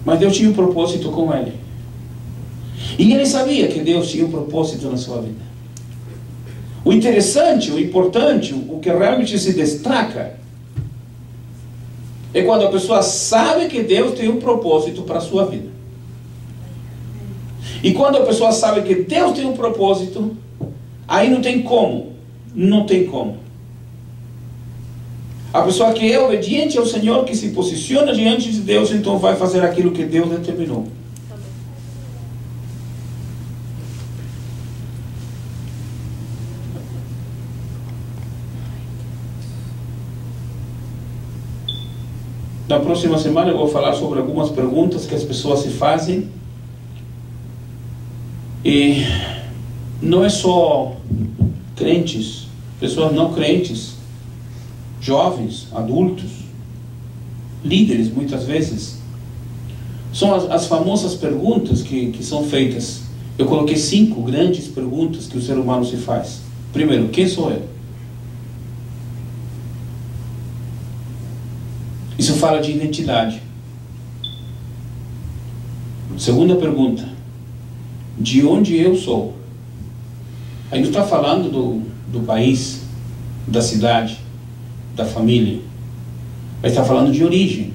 Mas Deus tinha um propósito com ele. E ele sabia que Deus tinha um propósito na sua vida. O interessante, o importante, o que realmente se destaca, é quando a pessoa sabe que Deus tem um propósito para a sua vida. E quando a pessoa sabe que Deus tem um propósito, aí não tem como. Não tem como. A pessoa que é obediente ao Senhor, que se posiciona diante de Deus, então vai fazer aquilo que Deus determinou. Na próxima semana eu vou falar sobre algumas perguntas que as pessoas se fazem. E não é só crentes, pessoas não crentes, jovens, adultos, líderes muitas vezes. São as famosas perguntas que são feitas. Eu coloquei 5 grandes perguntas que o ser humano se faz. Primeiro, quem sou eu? Isso fala de identidade. Segunda pergunta, de onde eu sou? Aí não está falando do país, da cidade, da família, mas está falando de origem.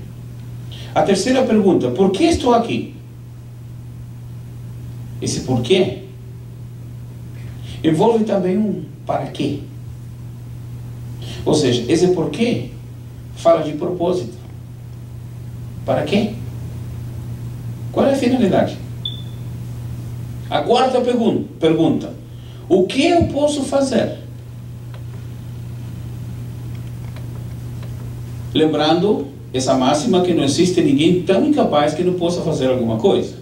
A terceira pergunta, por que estou aqui? Esse porquê envolve também um para quê. Ou seja, esse porquê fala de propósito. Para quê? Qual é a finalidade? A quarta pergunta, o que eu posso fazer? Lembrando essa máxima que não existe ninguém tão incapaz que não possa fazer alguma coisa.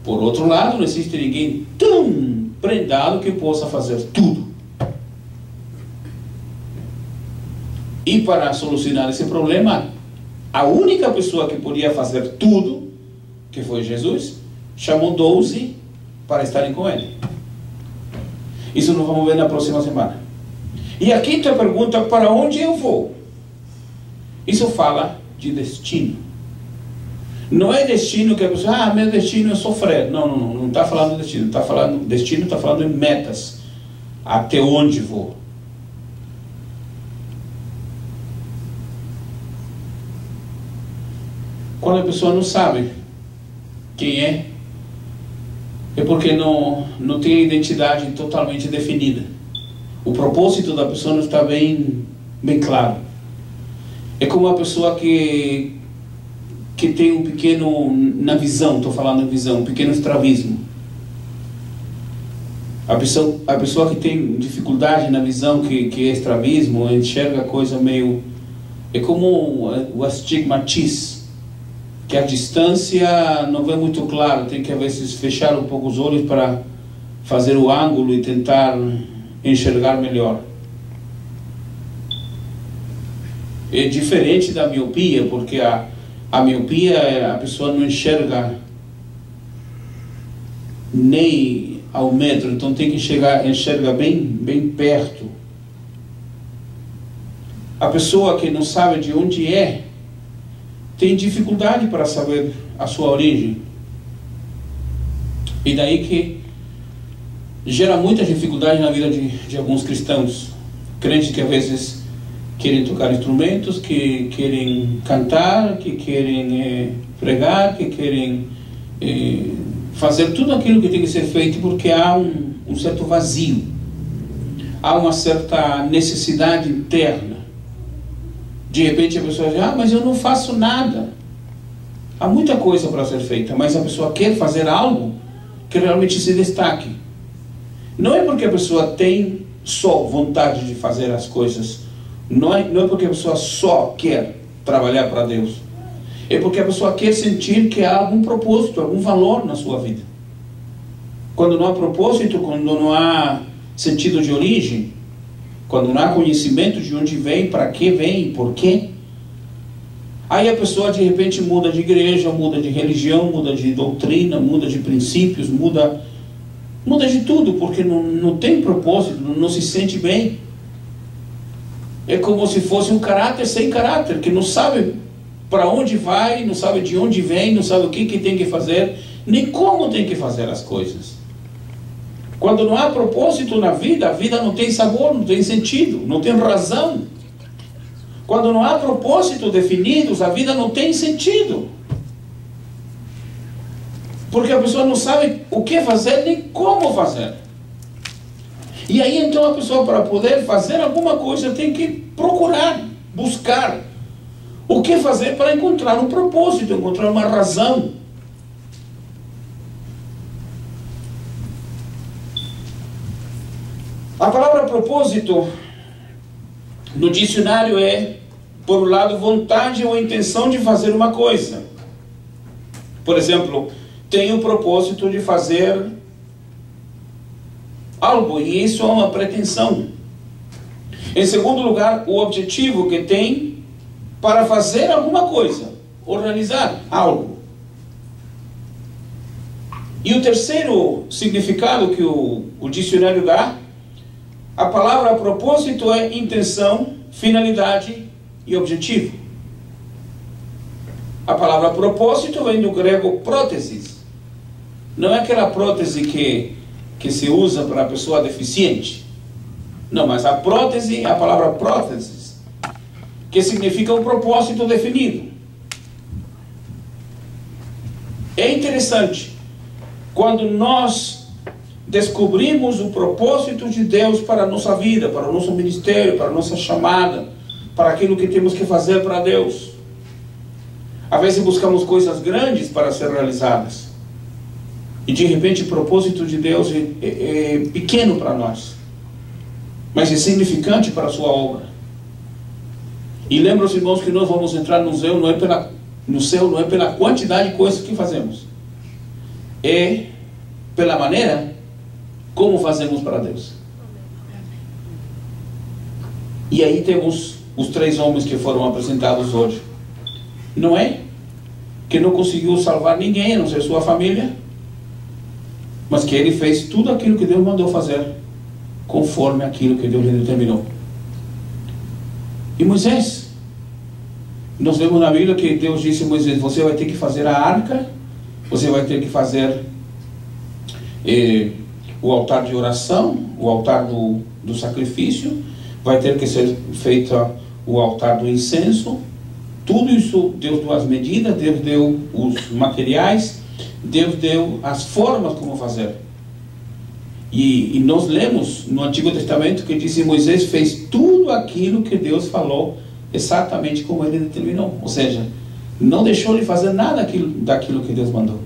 Por outro lado, não existe ninguém tão prendado que possa fazer tudo. E para solucionar esse problema, a única pessoa que podia fazer tudo, que foi Jesus, chamou 12 para estarem com ele. Isso nós vamos ver na próxima semana. E a quinta pergunta, para onde eu vou? Isso fala de destino. Não é destino que a pessoa, meu destino é sofrer. Não está falando de destino. Destino está falando em metas. Até onde vou? Quando a pessoa não sabe quem é porque não tem a identidade totalmente definida. O propósito da pessoa não está bem claro. É como uma pessoa que tem um pequeno, na visão, estou falando em visão, um pequeno estrabismo. A pessoa que tem dificuldade na visão, que é estrabismo, enxerga a coisa meio... É como o astigmatismo, que a distância não vê muito claro, tem que às vezes fechar um pouco os olhos para fazer o ângulo e tentar enxergar melhor. É diferente da miopia, porque a miopia, a pessoa não enxerga nem ao metro, então tem que enxerga bem perto. A pessoa que não sabe de onde é, tem dificuldade para saber a sua origem. E daí que gera muita dificuldade na vida de alguns cristãos. Crentes que às vezes querem tocar instrumentos, que querem cantar, que querem pregar, que querem fazer tudo aquilo que tem que ser feito, porque há um certo vazio. Há uma certa necessidade interna. De repente a pessoa diz, mas eu não faço nada. Há muita coisa para ser feita, mas a pessoa quer fazer algo que realmente se destaque. Não é porque a pessoa tem só vontade de fazer as coisas, não é porque a pessoa só quer trabalhar para Deus. É porque a pessoa quer sentir que há algum propósito, algum valor na sua vida. Quando não há propósito, quando não há sentido de origem, quando não há conhecimento de onde vem, para que vem, por quê, aí a pessoa de repente muda de igreja, muda de religião, muda de doutrina, muda de princípios, muda de tudo, porque não tem propósito, não se sente bem. É como se fosse um caráter sem caráter, que não sabe para onde vai, não sabe de onde vem, não sabe o que tem que fazer, nem como tem que fazer as coisas. Quando não há propósito na vida, a vida não tem sabor, não tem sentido, não tem razão. Quando não há propósito definidos, a vida não tem sentido. Porque a pessoa não sabe o que fazer, nem como fazer. E aí então a pessoa, para poder fazer alguma coisa, tem que procurar, buscar o que fazer para encontrar um propósito, encontrar uma razão. A palavra propósito no dicionário é, por um lado, vontade ou intenção de fazer uma coisa. Por exemplo, tenho o propósito de fazer algo, e isso é uma pretensão. Em segundo lugar, o objetivo que tem para fazer alguma coisa, ou realizar algo. E o terceiro significado que o dicionário dá, a palavra propósito é intenção, finalidade e objetivo. A palavra propósito vem do grego prótesis. Não é aquela prótese que se usa para a pessoa deficiente. Não, mas a prótese é a palavra prótesis, que significa um propósito definido. É interessante, quando nós descobrimos o propósito de Deus para a nossa vida, para o nosso ministério, para a nossa chamada, para aquilo que temos que fazer para Deus. Às vezes buscamos coisas grandes para ser realizadas. E de repente o propósito de Deus é pequeno para nós, mas é significante para a sua obra. E lembra os irmãos que nós vamos entrar no céu não é pela quantidade de coisas que fazemos, é pela maneira como fazemos para Deus. E aí temos os 3 homens que foram apresentados hoje. Noé, que não conseguiu salvar ninguém, a não ser sua família, mas que ele fez tudo aquilo que Deus mandou fazer, conforme aquilo que Deus lhe determinou. E Moisés, nós vemos na Bíblia que Deus disse a Moisés: você vai ter que fazer a arca, você vai ter que fazer o altar de oração, o altar do sacrifício, vai ter que ser feito o altar do incenso. Tudo isso Deus deu as medidas, Deus deu os materiais, Deus deu as formas como fazer. E nós lemos no Antigo Testamento que diz que Moisés fez tudo aquilo que Deus falou, exatamente como ele determinou. Ou seja, não deixou de fazer nada daquilo que Deus mandou.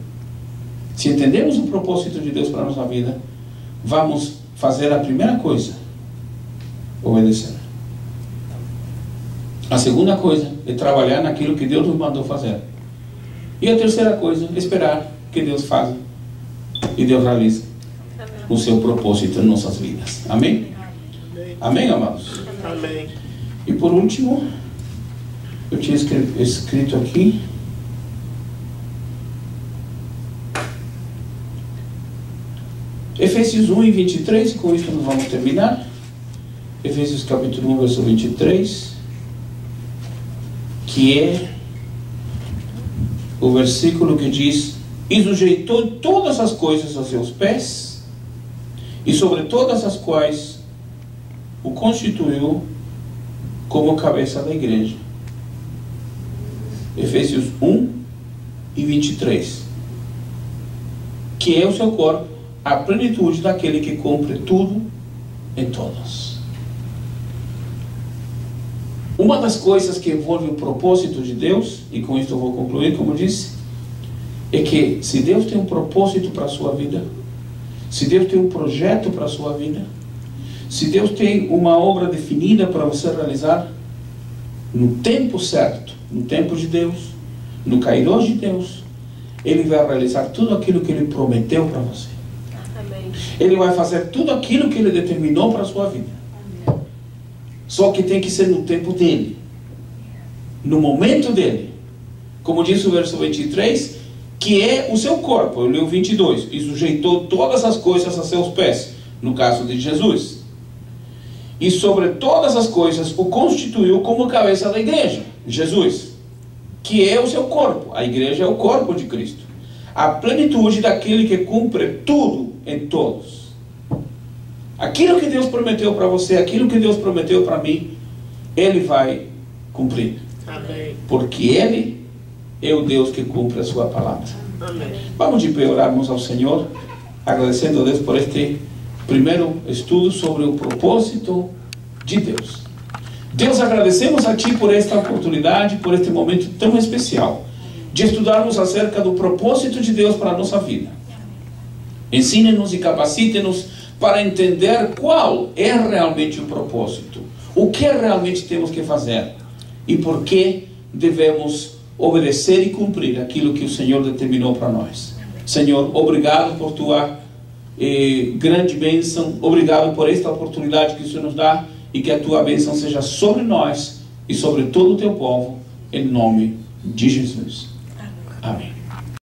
Se entendemos o propósito de Deus para a nossa vida, vamos fazer a primeira coisa: obedecer. A segunda coisa é trabalhar naquilo que Deus nos mandou fazer. E a terceira coisa é esperar que Deus faça e Deus realize o seu propósito em nossas vidas. Amém? Amém, amados? Amém. E por último, eu tinha escrito aqui: Efésios 1 e 23, e com isso nós vamos terminar. Efésios capítulo 1, verso 23, que é o versículo que diz: e sujeitou todas as coisas aos seus pés, e sobre todas as quais o constituiu como cabeça da igreja. Efésios 1 e 23, que é o seu corpo, a plenitude daquele que cumpre tudo em todos. Uma das coisas que envolve o propósito de Deus, e com isso eu vou concluir, como disse, é que se Deus tem um propósito para a sua vida, se Deus tem um projeto para a sua vida, se Deus tem uma obra definida para você realizar, no tempo certo, no tempo de Deus, no kairos de Deus, Ele vai realizar tudo aquilo que Ele prometeu para você. Amém. Ele vai fazer tudo aquilo que Ele determinou para a sua vida. Amém. Só que tem que ser no tempo dEle, no momento dEle. Como diz o verso 23, que é o seu corpo. Eu li o 22, e sujeitou todas as coisas a seus pés, no caso de Jesus. E sobre todas as coisas o constituiu como cabeça da igreja, Jesus. que é o seu corpo. A igreja é o corpo de Cristo. A plenitude daquele que cumpre tudo em todos. Aquilo que Deus prometeu para você, aquilo que Deus prometeu para mim, Ele vai cumprir. Amém. Porque Ele é o Deus que cumpre a sua palavra. Amém. Vamos de pé orarmos ao Senhor, agradecendo a Deus por este primeiro estudo sobre o propósito de Deus. Deus, agradecemos a Ti por esta oportunidade, por este momento tão especial, de estudarmos acerca do propósito de Deus para a nossa vida. Ensine-nos e capacite-nos para entender qual é realmente o propósito, o que realmente temos que fazer e por que devemos obedecer e cumprir aquilo que o Senhor determinou para nós. Senhor, obrigado por Tua grande bênção, obrigado por esta oportunidade que o Senhor nos dá e que a Tua bênção seja sobre nós e sobre todo o Teu povo, em nome de Jesus. Amém.